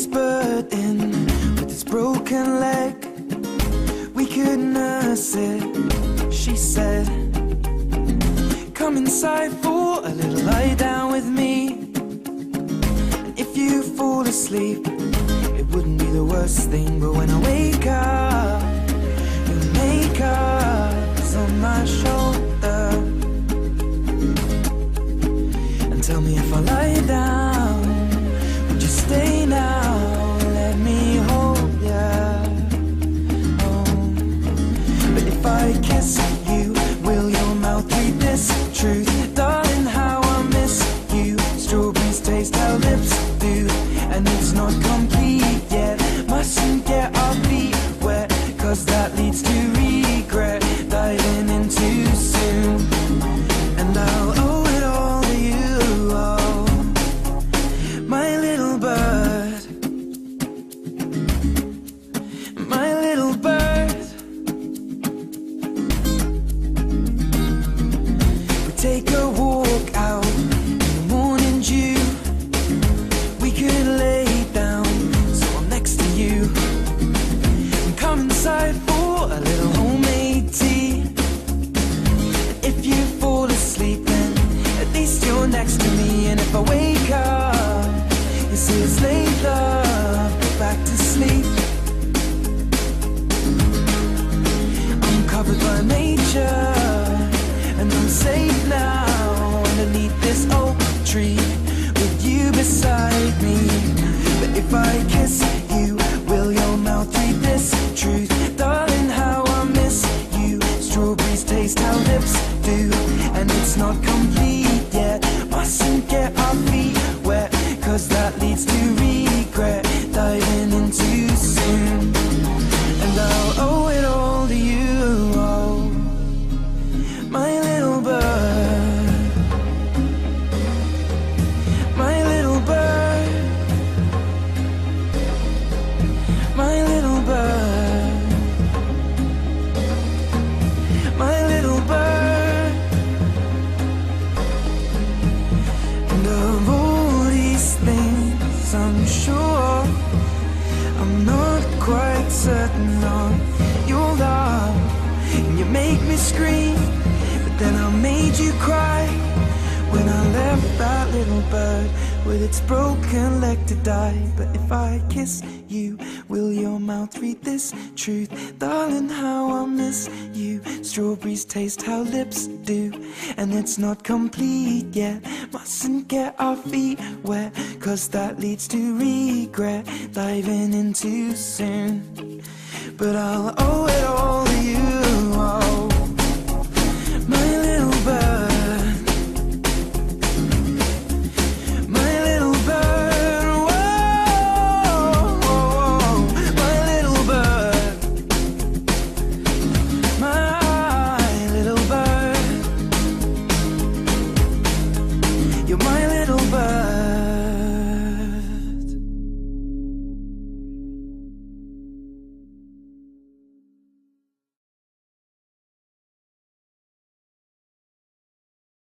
this bird in with its broken leg. We could nurse it, she said. Come inside for a little lie down with me. And if you fall asleep, it wouldn't be the worst thing. But when I wake up, your makeup's on my shoulder. And tell me if I lie down, would you stay now? Let me hold ya. Oh. But if I kiss you, will your mouth read this truth? Darling, how I miss you. Strawberries taste how lips do, and it's not complete yet. Mustn't get our feet wet, cause that leads to regret. Diving in too soon, and I'll owe it all to you. Oh, my little bird, my little bird. We take a walk out in the morning dew. We could lay down so I'm next to you, and come inside for a little homemade tea. And if you fall asleep, then at least you're next to me. And if I wake up, you see it's late, love, go back to sleep. I'm covered by nature, and I'm safe now underneath this oak tree with you beside me. But if I kiss you, will your mouth read this truth? Darling, how I miss you. Strawberries taste how lips do, and it's not complete yet. Mustn't get our feet wet, cause that leads to regret. Diving in too soon, and I'll owe it all to you. Oh, my little bird, my little bird, my little bird, my little bird. And of all these things, I'm sure I'm not quite certain of your love. And you make me scream, but then I made you cry when I left that little bird with its broken leg to die. But if I kiss you, will your mouth read this truth? Darling, how I miss you. Strawberries taste how lips do, and it's not complete yet. Mustn't get our feet wet, cause that leads to regret. Diving in too soon, but I'll owe it all